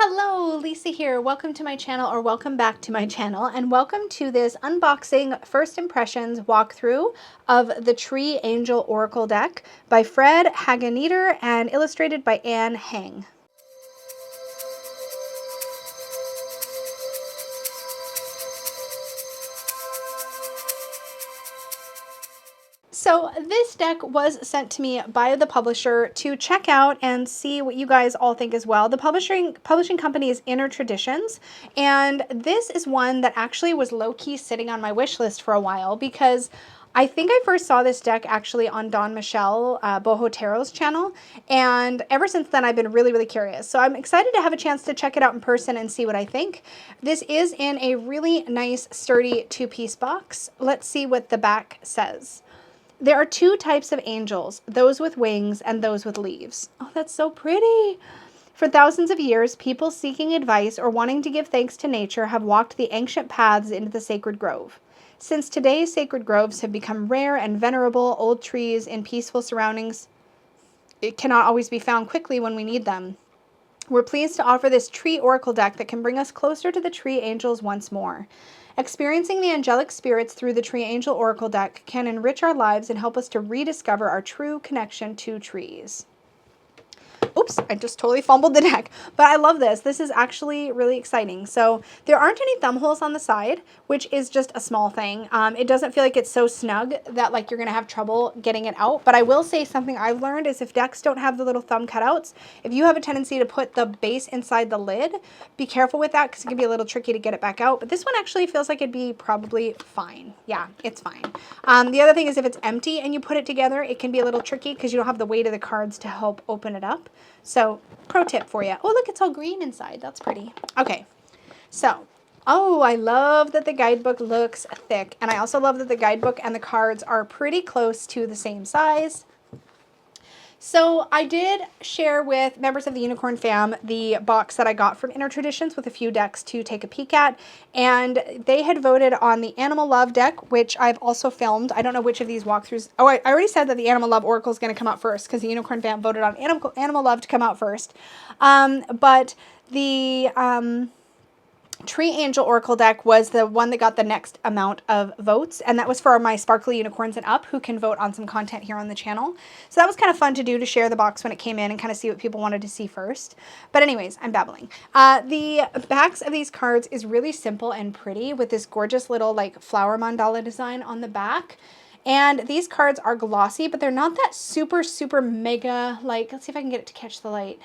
Hello, Lisa here. Welcome to my channel, or welcome back to my channel, and welcome to this unboxing first impressions walkthrough of the Tree Angel Oracle deck by Fred Hageneter and illustrated by Anne Heng. So this deck was sent to me by the publisher to check out and see what you guys all think as well. The publishing company is Inner Traditions, and this is one that actually was low-key sitting on my wish list for a while because I think I first saw this deck actually on Don Michelle Bohotero's channel, and ever since then I've been really curious. So I'm excited to have a chance to check it out in person and see what I think. This is in a really nice sturdy two-piece box. Let's see what the back says. There are two types of angels, those with wings and those with leaves. Oh, that's so pretty. For thousands of years, people seeking advice or wanting to give thanks to nature have walked the ancient paths into the sacred grove. Since today, sacred groves have become rare and venerable, old trees in peaceful surroundings, it cannot always be found quickly when we need them. We're pleased to offer this tree oracle deck that can bring us closer to the tree angels once more. Experiencing the angelic spirits through the Tree Angel Oracle deck can enrich our lives and help us to rediscover our true connection to trees. Oops, I just totally fumbled the deck, but I love this. This is actually really exciting. So there aren't any thumb holes on the side, which is just a small thing. It doesn't feel like it's so snug that like you're gonna have trouble getting it out. But I will say something I've learned is if decks don't have the little thumb cutouts, if you have a tendency to put the base inside the lid, be careful with that because it can be a little tricky to get it back out. But this one actually feels like it'd be probably fine. Yeah, it's fine. The other thing is if it's empty and you put it together, it can be a little tricky because you don't have the weight of the cards to help open it up. So, pro tip for you. Oh, look, it's all green inside. That's pretty. Okay, so, oh, I love that the guidebook looks thick. And I also love that the guidebook and the cards are pretty close to the same size. So I did share with members of the Unicorn fam the box that I got from Inner Traditions with a few decks to take a peek at, and they had voted on the Animal Love deck, which I've also filmed. I don't know which of these walkthroughs. Oh, I already said that the Animal Love Oracle is going to come out first because the Unicorn fam voted on Animal Love to come out first. But the Tree Angel Oracle deck was the one that got the next amount of votes, and that was for my Sparkly Unicorns and up who can vote on some content here on the channel. So that was kind of fun to do, to share the box when it came in and kind of see what people wanted to see first. But anyways, I'm babbling. The backs of these cards is really simple and pretty with this gorgeous little like flower mandala design on the back. And these cards are glossy, but they're not that super mega, like, let's see if I can get it to catch the light.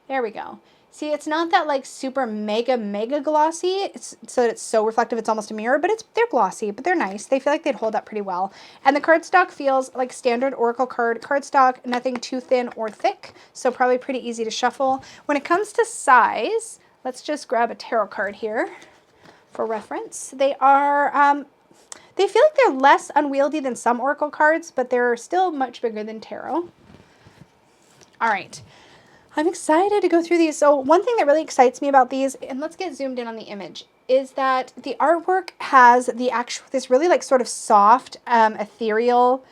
There we go. See, it's not that like super mega glossy. It's so that it's so reflective it's almost a mirror, but they're glossy, but they're nice. They feel like they'd hold up pretty well. And the cardstock feels like standard Oracle cardstock, nothing too thin or thick, so probably pretty easy to shuffle. When it comes to size, let's just grab a tarot card here for reference. They are they feel like they're less unwieldy than some Oracle cards, but they're still much bigger than tarot. All right. I'm excited to go through these. So one thing that really excites me about these, and let's get zoomed in on the image, is that the artwork has this really like sort of soft, ethereal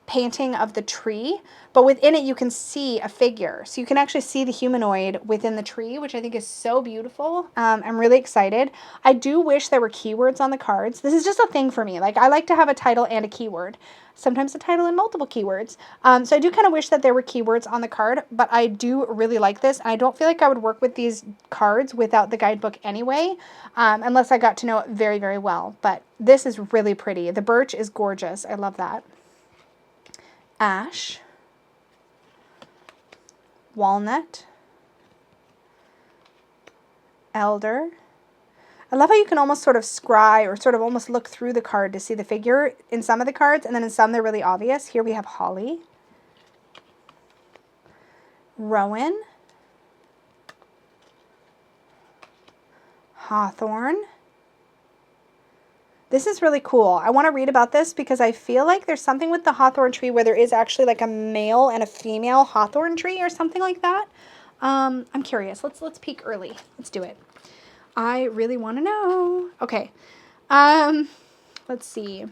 painting of the tree, but within it you can see a figure. So you can actually see the humanoid within the tree, which I think is so beautiful. I'm really excited. I do wish there were keywords on the cards. This is just a thing for me. Like, I like to have a title and a keyword. Sometimes a title and multiple keywords. So I do kind of wish that there were keywords on the card, but I do really like this. And I don't feel like I would work with these cards without the guidebook anyway, unless I got to know it very well. But this is really pretty. The birch is gorgeous. I love that. Ash, walnut, elder. I love how you can almost sort of scry or sort of almost look through the card to see the figure in some of the cards, and then in some they're really obvious. Here we have holly, rowan, hawthorn. This is really cool. I want to read about this because I feel like there's something with the hawthorn tree where there is actually like a male and a female hawthorn tree or something like that. I'm curious. Let's peek early. Let's do it. I really want to know. Okay. Let's see.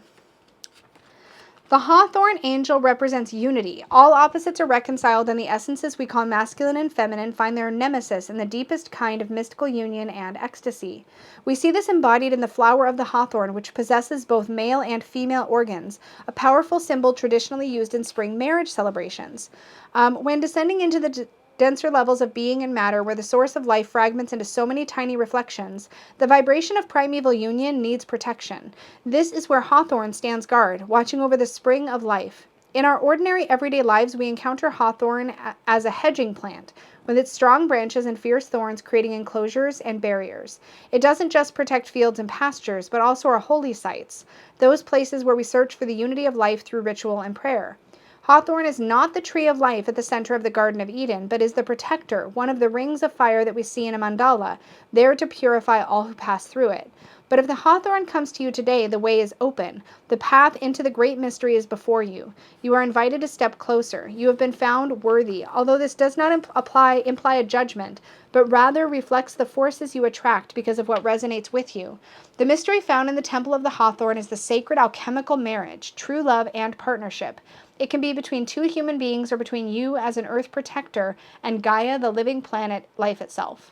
The hawthorn angel represents unity. All opposites are reconciled, and the essences we call masculine and feminine find their nemesis in the deepest kind of mystical union and ecstasy. We see this embodied in the flower of the hawthorn, which possesses both male and female organs, a powerful symbol traditionally used in spring marriage celebrations. When descending into the denser levels of being and matter, where the source of life fragments into so many tiny reflections, the vibration of primeval union needs protection. This is where hawthorn stands guard, watching over the spring of life. In our ordinary everyday lives, we encounter hawthorn as a hedging plant, with its strong branches and fierce thorns creating enclosures and barriers. It doesn't just protect fields and pastures, but also our holy sites, those places where we search for the unity of life through ritual and prayer. Hawthorn is not the tree of life at the center of the Garden of Eden, but is the protector, one of the rings of fire that we see in a mandala, there to purify all who pass through it. But if the hawthorn comes to you today, the way is open. The path into the great mystery is before you. You are invited to step closer. You have been found worthy, although this does not imply a judgment, but rather reflects the forces you attract because of what resonates with you. The mystery found in the temple of the hawthorn is the sacred alchemical marriage, true love and partnership. It can be between two human beings or between you as an earth protector and Gaia, the living planet, life itself.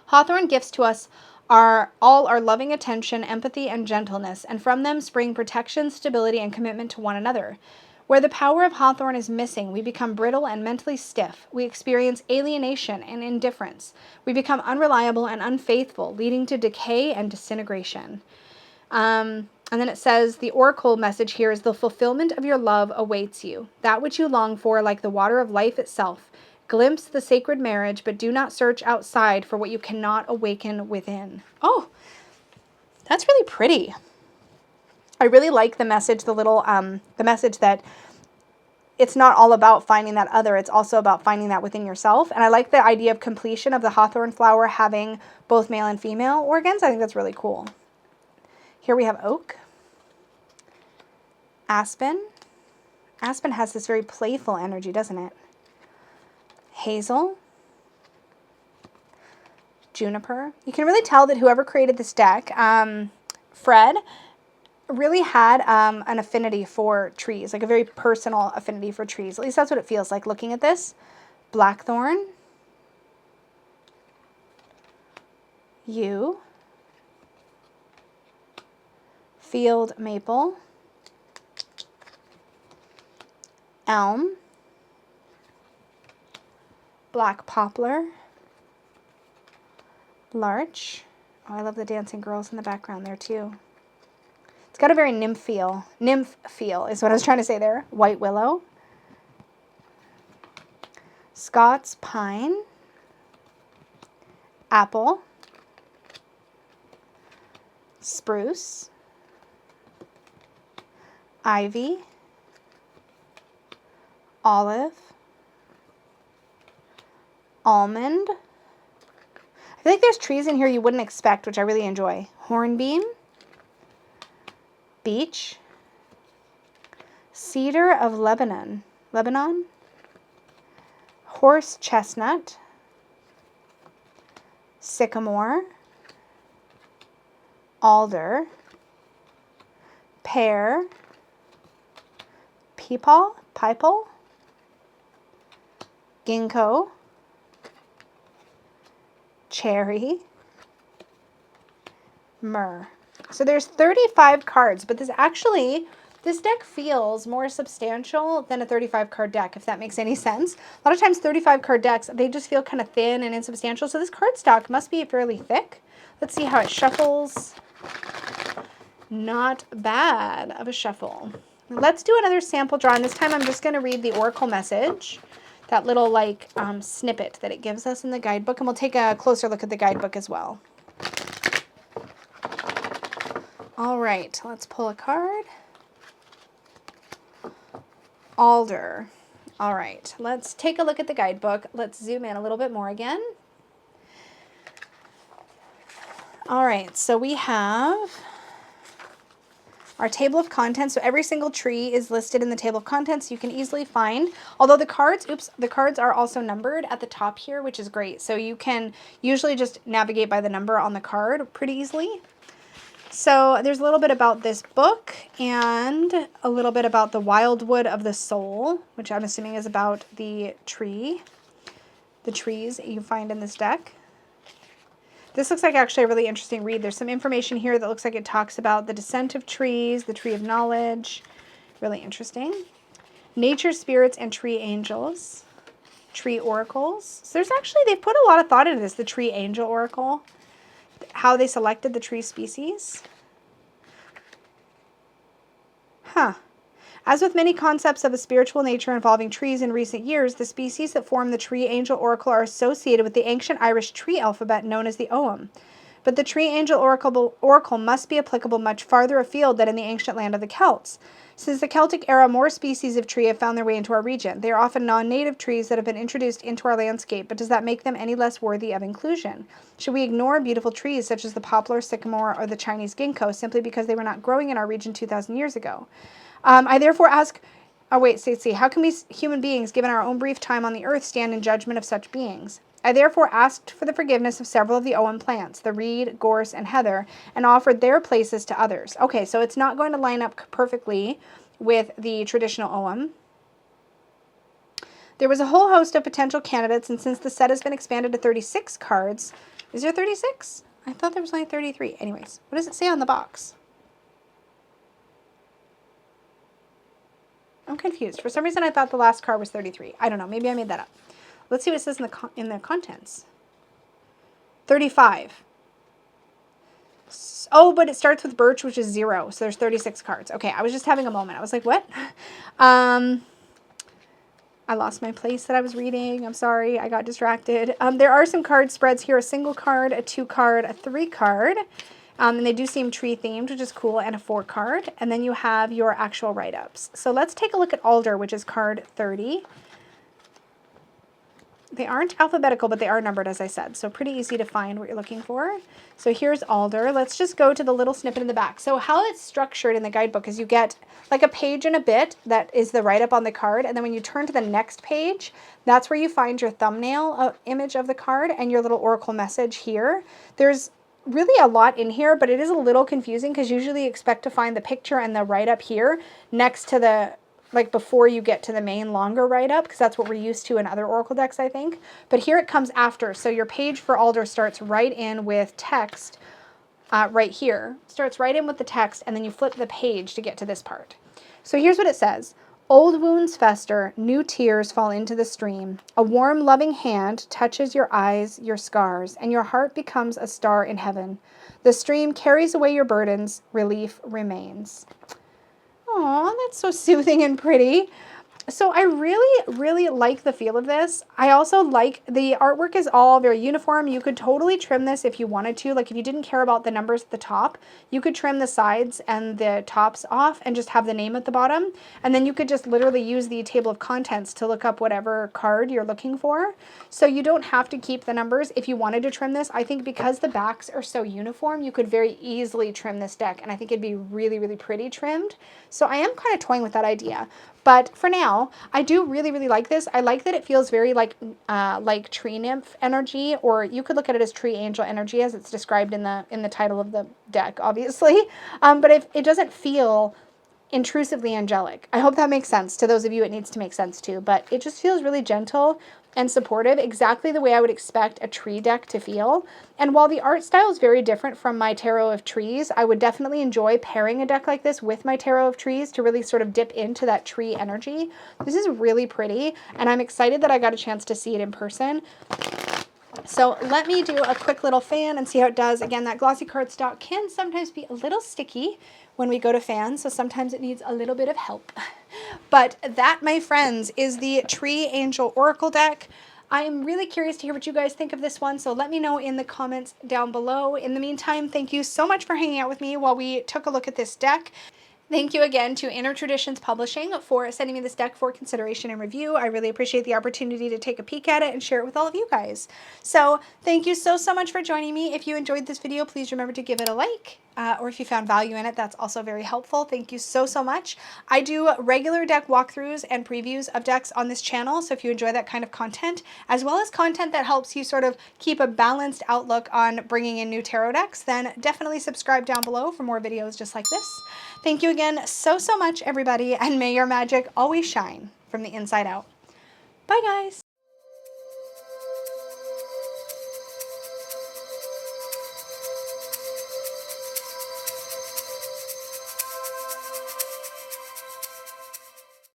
Hawthorn gifts to us all our loving attention, empathy, and gentleness, and from them spring protection, stability, and commitment to one another. Where the power of hawthorn is missing, we become brittle and mentally stiff. We experience alienation and indifference. We become unreliable and unfaithful, leading to decay and disintegration. And then it says, the oracle message here is the fulfillment of your love awaits you. That which you long for, like the water of life itself. Glimpse the sacred marriage, but do not search outside for what you cannot awaken within. Oh, that's really pretty. I really like the message, the message that it's not all about finding that other, it's also about finding that within yourself. And I like the idea of completion of the hawthorn flower having both male and female organs. I think that's really cool. Here we have oak, aspen. Aspen has this very playful energy, doesn't it? Hazel, juniper. You can really tell that whoever created this deck, Fred, really had an affinity for trees, like a very personal affinity for trees. At least that's what it feels like looking at this. Blackthorn, yew, field maple, elm, black poplar, larch. Oh, I love the dancing girls in the background there too. It's got a very nymph feel is what I was trying to say there. White willow, Scots pine, apple, spruce, ivy, olive, almond. I feel like there's trees in here you wouldn't expect, which I really enjoy. Hornbeam, beech, cedar of Lebanon, horse chestnut, sycamore, alder, pear, peepal, ginkgo, cherry, myrrh. So there's 35 cards, but this deck feels more substantial than a 35 card deck, if that makes any sense. A lot of times 35 card decks, they just feel kind of thin and insubstantial. So this card stock must be fairly thick. Let's see how it shuffles. Not bad of a shuffle. Let's do another sample draw, and this time I'm just going to read the oracle message, that little snippet that it gives us in the guidebook, and we'll take a closer look at the guidebook as well. All right, let's pull a card. Alder. All right, let's take a look at the guidebook. Let's zoom in a little bit more again. All right, so we have our table of contents. So every single tree is listed in the table of contents. You can easily find, although the cards are also numbered at the top here, which is great. So you can usually just navigate by the number on the card pretty easily. So there's a little bit about this book and a little bit about the wildwood of the soul, which I'm assuming is about the trees you find in this deck. This looks like actually a really interesting read. There's some information here that looks like it talks about the descent of trees, the tree of knowledge. Really interesting. Nature spirits and tree angels. Tree oracles. So there's actually, they've put a lot of thought into this, the tree angel oracle. How they selected the tree species. Huh. As with many concepts of a spiritual nature involving trees in recent years, the species that form the tree angel oracle are associated with the ancient Irish tree alphabet known as the Ogham. But the tree angel oracle must be applicable much farther afield than in the ancient land of the Celts. Since the Celtic era, more species of tree have found their way into our region. They are often non-native trees that have been introduced into our landscape, but does that make them any less worthy of inclusion? Should we ignore beautiful trees such as the poplar, sycamore, or the Chinese ginkgo simply because they were not growing in our region 2,000 years ago? I therefore ask, how can we human beings, given our own brief time on the earth, stand in judgment of such beings? I therefore asked for the forgiveness of several of the Ogham plants, the reed, gorse, and heather, and offered their places to others. Okay, so it's not going to line up perfectly with the traditional Ogham. There was a whole host of potential candidates, and since the set has been expanded to 36 cards, is there 36? I thought there was only 33. Anyways, what does it say on the box? I'm confused. For some reason, I thought the last card was 33. I don't know. Maybe I made that up. Let's see what it says in the contents. 35. Oh, but it starts with birch, which is 0. So there's 36 cards. Okay, I was just having a moment. I was like, what? I lost my place that I was reading. I'm sorry. I got distracted. There are some card spreads here. A single card, a 2 card, a 3 card. And they do seem tree themed, which is cool, and a 4 card. And then you have your actual write-ups. So let's take a look at Alder, which is card 30. They aren't alphabetical, but they are numbered, as I said. So pretty easy to find what you're looking for. So here's Alder. Let's just go to the little snippet in the back. So how it's structured in the guidebook is you get like a page and a bit that is the write-up on the card. And then when you turn to the next page, that's where you find your thumbnail image of the card and your little oracle message here. There's really a lot in here, but it is a little confusing because usually you expect to find the picture and the write-up here next to the, like before you get to the main longer write-up, because that's what we're used to in other oracle decks, I think. But here it comes after. So your page for Alder starts right in with text right here. Starts right in with the text, and then you flip the page to get to this part. So here's what it says. Old wounds fester, new tears fall into the stream. A warm, loving hand touches your eyes, your scars, and your heart becomes a star in heaven. The stream carries away your burdens, relief remains. Aw, that's so soothing and pretty. So I really, really like the feel of this. I also like the artwork is all very uniform. You could totally trim this if you wanted to. Like if you didn't care about the numbers at the top, you could trim the sides and the tops off and just have the name at the bottom. And then you could just literally use the table of contents to look up whatever card you're looking for. So you don't have to keep the numbers if you wanted to trim this. I think because the backs are so uniform, you could very easily trim this deck. And I think it'd be really, really pretty trimmed. So I am kind of toying with that idea. But for now, I do really, really like this. I like that it feels very like tree nymph energy, or you could look at it as tree angel energy as it's described in the title of the deck, obviously. But if it doesn't feel intrusively angelic. I hope that makes sense. To those of you, it needs to make sense too. But it just feels really gentle and supportive, exactly the way I would expect a tree deck to feel. And while the art style is very different from my Tarot of Trees, I would definitely enjoy pairing a deck like this with my Tarot of Trees to really sort of dip into that tree energy. This is really pretty, and I'm excited that I got a chance to see it in person. So let me do a quick little fan and see how it does. Again, that glossy cardstock can sometimes be a little sticky when we go to fan, so sometimes it needs a little bit of help. But that, my friends, is the Tree Angel Oracle deck. I am really curious to hear what you guys think of this one, so let me know in the comments down below. In the meantime, thank you so much for hanging out with me while we took a look at this deck. Thank you again to Inner Traditions Publishing for sending me this deck for consideration and review. I really appreciate the opportunity to take a peek at it and share it with all of you guys. So thank you so much for joining me. If you enjoyed this video, please remember to give it a like. Or if you found value in it, that's also very helpful. Thank you so much. I do regular deck walkthroughs and previews of decks on this channel, so if you enjoy that kind of content, as well as content that helps you sort of keep a balanced outlook on bringing in new tarot decks, then definitely subscribe down below for more videos just like this. Thank you again so much, everybody, and may your magic always shine from the inside out. Bye, guys.